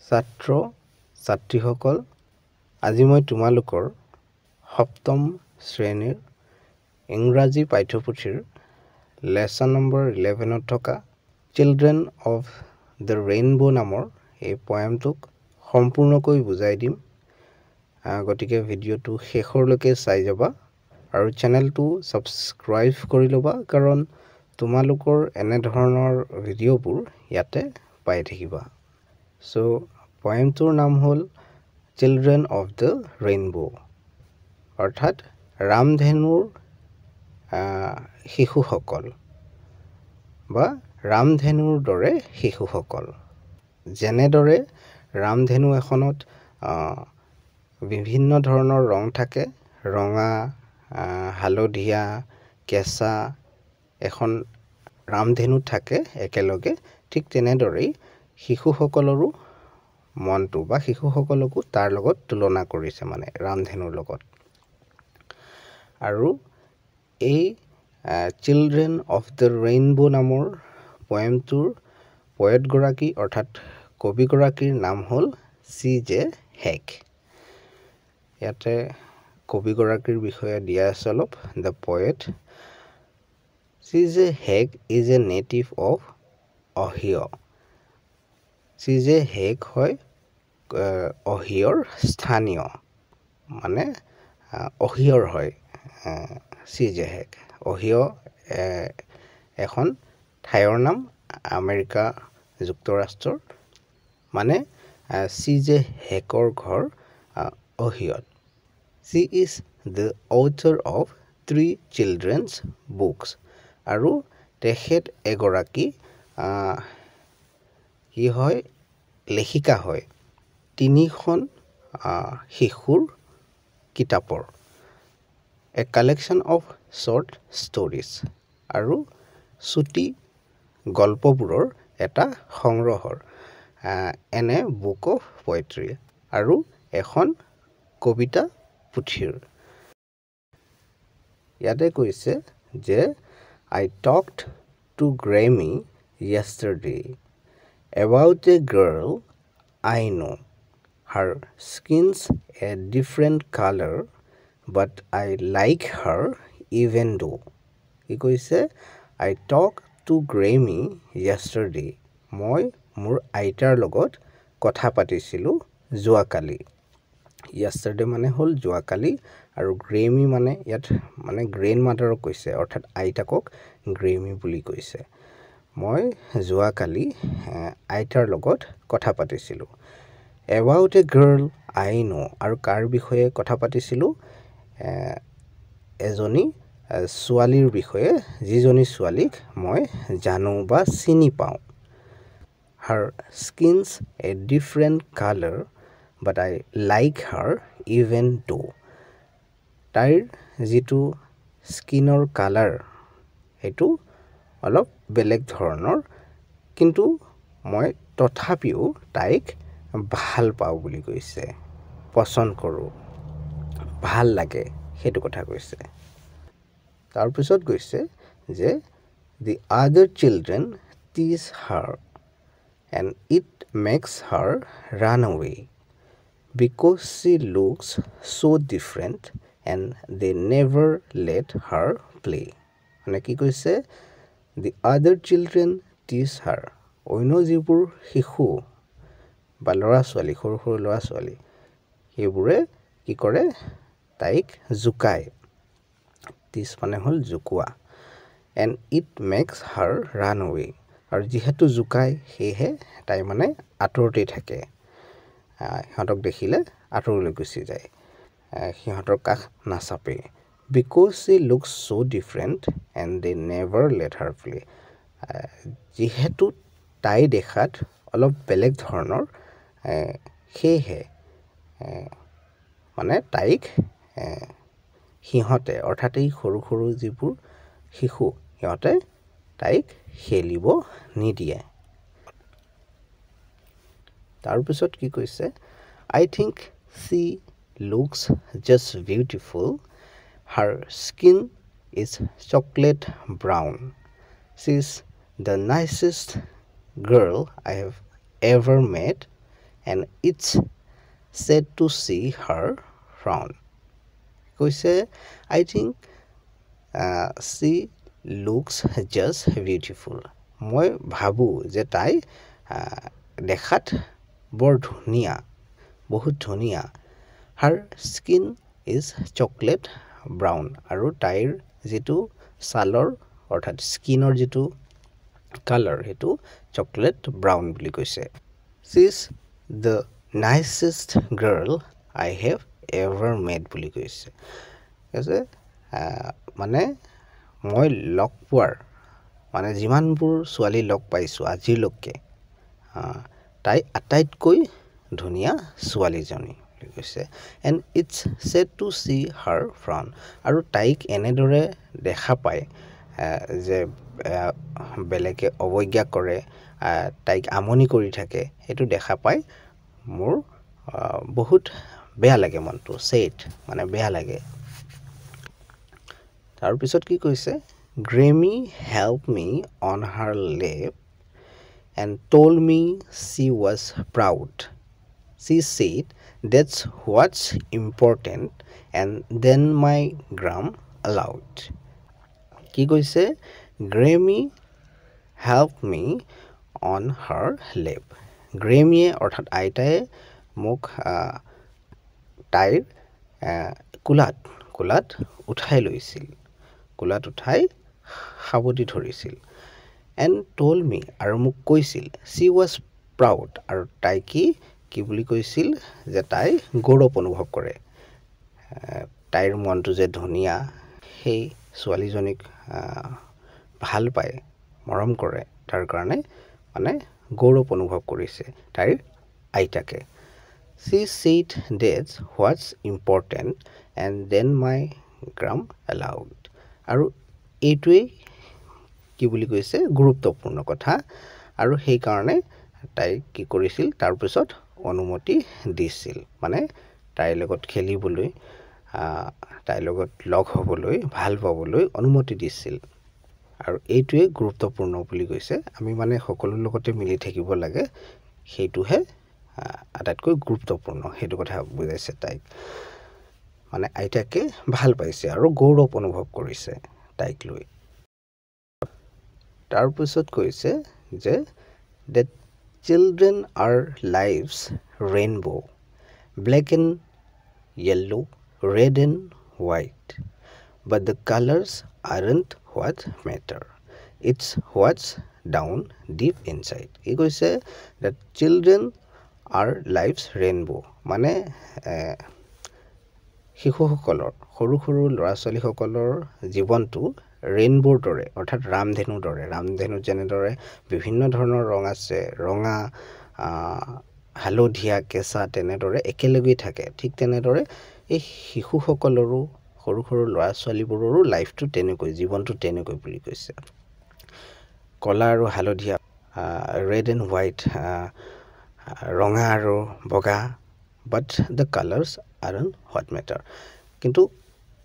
ছাত্ৰ ছাত্ৰীসকল আজি মই তোমালোকৰ সপ্তম শ্ৰেণীৰ ইংৰাজী পাঠ্যপুথিৰ লেসন নম্বৰ 11 থকা চিলড্ৰেন অফ দ্য ৰেইনবো নামৰ এই পয়েমটোক সম্পূৰ্ণকৈ বুজাই দিম। গতিকে ভিডিঅ'টো শেষৰলৈকে চাই যাবা আৰু চেনেলটো সাবস্ক্ৰাইব কৰি ল'বা, কাৰণ তোমালোকৰ এনে ধৰণৰ ভিডিঅ'বোৰ ইয়াতে পাই থাকিবা। সো পয়েমটোৰ নাম হ'ল চিলড্ৰেন অফ দ্য ৰেইনবো, অৰ্থাৎ ৰামধেনুৰ শিশুসকল বা ৰামধেনুৰ দৰে শিশুসকল। যেনেদৰে ৰামধেনু এখনত বিভিন্ন ধৰণৰ ৰং থাকে, ৰঙা, হালধীয়া, কেঁচা এখন ৰামধেনু থাকে একেলগে, ঠিক তেনেদৰেই শিশুসকলৰো মনটো বা শিশুসকলকো তাৰ লগত তুলনা কৰিছে, মানে ৰামধেনুৰ লগত। আৰু এই চিলড্ৰেন অফ দ্য ৰেইনবো নামৰ পয়েমটোৰ পয়েটগৰাকী অৰ্থাৎ কবিগৰাকীৰ নাম হ'ল C.J. হেগ। ইয়াতে কবিগৰাকীৰ বিষয়ে দিয়া আছে অলপ। The poet C.J. Hague is a native of Ohio. C.J. Hague হয় অহিয়ৰ স্থানীয়, মানে অহিয়ৰ হয় C.J. হেগ। অহিয় এখন ঠাইৰ নাম আমেৰিকা যুক্তৰাষ্ট্ৰৰ, মানে C.J. হেগৰ ঘৰ অহিয়ত। She is the author of 3 children's books, আৰু তেখেত এগৰাকী কি হয়, লেখিকা হয় 3খন শিশুৰ কিতাপৰ। A collection of short stories, আৰু চুটি গল্পবোৰৰ এটা সংগ্ৰহৰ এনে বুক অফ পয়েট্ৰি, আৰু এখন কবিতা পুথিৰ। ইয়াতে কৈছে যে I talked to Grammy yesterday about a girl I know. Her skin's a different color, but I like her even though. কি কৈছে, I talked to Grammy yesterday. মই মোৰ আইতাৰ লগত কথা পাতিছিলোঁ যোৱাকালি। yesterday মানে হ'ল যোৱাকালি, আৰু গ্ৰেমি মানে ইয়াত মানে গ্ৰেণ্ড মাদাৰক কৈছে, অৰ্থাৎ আইতাকক গ্ৰেমি বুলি কৈছে। মই যোৱাকালি আইতাৰ লগত কথা পাতিছিলোঁ। About a girl I know, আৰু কাৰ বিষয়ে কথা পাতিছিলোঁ, এজনী ছোৱালীৰ বিষয়ে, যিজনী ছোৱালীক মই জানো বা চিনি পাওঁ। Her skin's a different color, but I like her even though. তাইৰ যিটো স্কিনৰ কালাৰ সেইটো অলপ বেলেগ ধৰণৰ, কিন্তু মই তথাপিও তাইক ভাল পাওঁ বুলি কৈছে, পছন্দ কৰোঁ, ভাল লাগে, সেইটো কথা কৈছে। তাৰপিছত কৈছে যে the other children tease her and it makes her run away because she looks so different and they never let her play. মানে কি কৈছে, the other children tease her, অন্য যিবোৰ শিশু বা ল'ৰা ছোৱালী, সৰু সৰু ল'ৰা ছোৱালী, সেইবোৰে কি কৰে, তাইক জোকায়। টিজ মানে হ'ল জোকোৱা। and it makes her run away, আৰু যিহেতু জোকায় সেয়েহে তাই মানে আঁতৰতেই থাকে, সিহঁতক দেখিলে আঁতৰলৈ গুচি যায়, সিহঁতৰ কাষ নাচাপে। because she looks so different and they never let her play, যিহেতু তাই দেখাত অলপ বেলেগ ধৰণৰ, সেয়েহে মানে তাইক সিহঁতে, অৰ্থাৎ এই সৰু সৰু যিবোৰ শিশু, সিহঁতে তাইক খেলিব নিদিয়ে। তাৰপিছত কি কৈছে, I think she looks just beautiful. Her skin is chocolate brown. She's the nicest girl I have ever met, and it's sad to see her frown. কৈছে I think she looks just beautiful. মই ভাবো যে তাই দেখাত বৰ ধুনীয়া, বহুত ধুনীয়া. Her skin is chocolate brown. আৰু তাইৰ যেটো ছালৰ অৰ্থাৎ স্কিনৰ যেটো কালাৰ হেতু চকলেট ব্ৰাউন বুলি কৈছে. She is the nicest girl I have ever met বুলি কৈছে. কৈছে মানে মই লগ পোৱাৰ মানে যিমানবোৰ ছোৱালী লগ পাইছো আজিলৈকে তাই আটাইতকৈ ধুনীয়া ছোৱালীজনী বুলি কৈছে. And it's sad to see her frown. আৰু তাইক এনেদৰে দেখা পায় যে বেলেগে অৱজ্ঞা কৰে, তাইক আমনি কৰি থাকে, এটো দেখা পায় মোৰ বহুত বেয়া লাগে, মনটো sad মানে বেয়া লাগে. তাৰ পিছত কি কৈছে Grammy helped me on her lap and told me she was proud. She said that's what's important and then my gram allowed. কি কৈছে Grammy helped me on her lap. Grammy অৰ্থাৎ আইতায়ে মোক তাইৰ কুলাত উঠাই লৈছিল, কুলাত উঠাই সাৱটি ধৰিছিল. And told me আৰু মোক কৈছিল she was proud. আৰু তাই কি বুলি কৈছিল যে তাই গৌৰৱ অনুভৱ কৰে, তাইৰ মনটো যে ধুনীয়া, সেই ছোৱালীজনীক ভাল পায়, মৰম কৰে, তাৰ কাৰণে মানে গৌৰৱ অনুভৱ কৰিছে তাইৰ আইতাকে. She said that's what's important and then my gram allowed. আৰু এইটোৱে কি বুলি কৈছে গুৰুত্বপূৰ্ণ কথা, আৰু সেই কাৰণে তাই কি কৰিছিল তাৰ পিছত অনুমতি দিছিল, মানে তাইৰ লগত খেলিবলৈ, তাইৰ লগত লগ হ'বলৈ, ভাল পাবলৈ অনুমতি দিছিল. আৰু এইটোৱে গুৰুত্বপূৰ্ণ বুলি কৈছে, আমি মানে সকলো লগতে মিলি থাকিব লাগে, সেইটোহে আটাইতকৈ গুৰুত্বপূৰ্ণ, সেইটো কথা বুজাইছে তাইক. মানে আইতাকে ভাল পাইছে আৰু গৌৰৱ অনুভৱ কৰিছে তাইক লৈ. তাৰ পিছত কৈছে যে that children are life's rainbow, black and yellow, red and white, but the colors aren't what matter, it's what's down deep inside. এই কৈছে that children are life's rainbow, মানে শিশুসকলৰ, সৰু সৰু ল'ৰা ছোৱালীসকলৰ জীৱনটো ৰেইনবোৰ দৰে, অৰ্থাৎ ৰামধেনুৰ দৰে. ৰামধেনুত যেনেদৰে বিভিন্ন ধৰণৰ ৰং আছে, ৰঙা, হালধীয়া, কেঁচা, তেনেদৰে একেলগেই থাকে, ঠিক তেনেদৰে এই শিশুসকলৰো, সৰু সৰু ল'ৰা ছোৱালীবোৰৰো লাইফটো তেনেকৈ, জীৱনটো তেনেকৈ বুলি কৈছে. কলা আৰু হালধীয়া, ৰেড এণ্ড হোৱাইট, ৰঙা আৰু বগা, বাট দ্য কালাৰ্ছ আৰণ্ট হোৱাট মেটাৰ, কিন্তু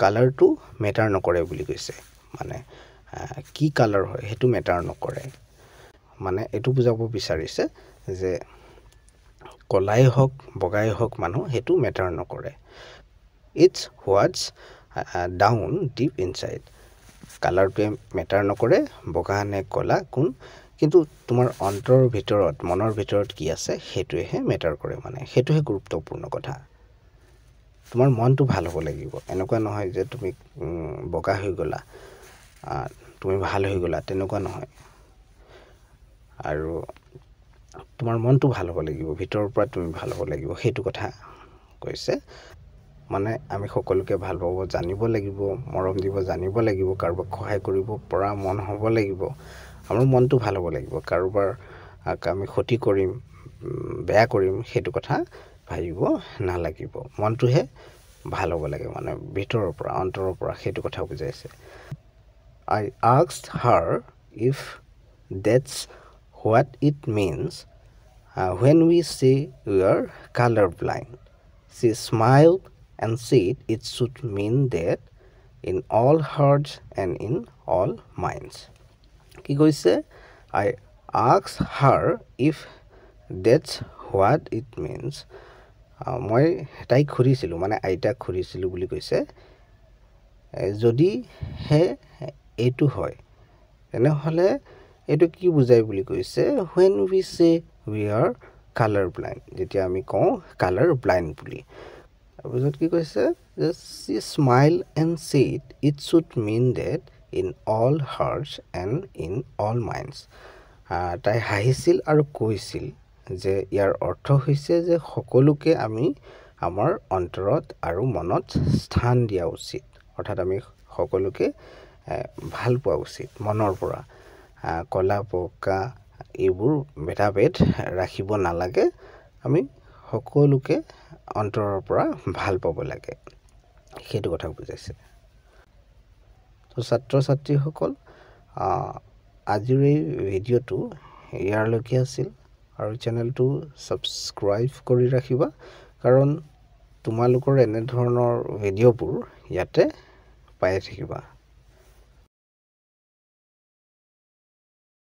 কালাৰটো মেটাৰ নকৰে বুলি কৈছে. মানে কি কালাৰ হয় সেইটো মেটাৰ নকৰে, মানে এইটো বুজাব বিচাৰিছে যে কলাই হওক বগাই হওক মানুহ, সেইটো মেটাৰ নকৰে. It's what's down deep inside, কালাৰটোৱে মেটাৰ নকৰে, বগা নে কলা কোন, কিন্তু তোমাৰ অন্তৰৰ ভিতৰত, মনৰ ভিতৰত কি আছে সেইটোৱেহে মেটাৰ কৰে, মানে সেইটোহে গুৰুত্বপূৰ্ণ কথা. তোমাৰ মনটো ভাল হ'ব লাগিব, এনেকুৱা নহয় যে তুমি বগা হৈ গ'লা, তুমি ভাল হৈ গ'লা, তেনেকুৱা নহয়. আৰু তোমাৰ মনটো ভাল হ'ব লাগিব, ভিতৰৰ পৰা তুমি ভাল হ'ব লাগিব, সেইটো কথা কৈছে. মানে আমি সকলোকে ভাল পাব জানিব লাগিব, মৰম দিব জানিব লাগিব, কাৰোবাক সহায় কৰিব পৰা মন হ'ব লাগিব, আমাৰ মনটো ভাল হ'ব লাগিব. কাৰোবাৰ আমি ক্ষতি কৰিম, বেয়া কৰিম, সেইটো কথা ভাবিব নালাগিব, মনটোহে ভাল হ'ব লাগে, মানে ভিতৰৰ পৰা, অন্তৰৰ পৰা, সেইটো কথা বুজাইছে. I asked her if that's what it means when we say we are colorblind. She smiled and said it should mean that in all hearts and in all minds. কি কৈছে I asked her if that's what it means মই তাইক সুধিছিলোঁ মানে আইতাক সুধিছিলোঁ বুলি কৈছে যদিহে এইটো হয় তেনেহ'লে এইটো কি বুজায় বুলি কৈছে when we say we are color blind যেতিয়া আমি কওঁ color blind বুলি তাৰপিছত কি কৈছে she smiled and said it should mean that in all hearts and in all minds তাই হাঁহিছিল আৰু কৈছিল যে ইয়াৰ অৰ্থ হৈছে যে সকলোকে আমি আমাৰ অন্তৰত আৰু মনত স্থান দিয়া উচিত অৰ্থাৎ আমি সকলোকে ভাল পোৱা উচিত মনৰ পৰা কলা বগা এইবোৰ ভেদাভেদ ৰাখিব নালাগে আমি সকলোকে অন্তৰৰ পৰা ভাল পাব লাগে সেইটো কথা বুজাইছে তো ছাত্ৰ ছাত্ৰীসকল আজিৰ এই ভিডিঅ'টো ইয়াৰলৈকে আছিল আৰু চেনেলটো ছাবস্ক্ৰাইব কৰি ৰাখিবা কাৰণ তোমালোকৰ এনেধৰণৰ ভিডিঅ'বোৰ ইয়াতে পাই থাকিবা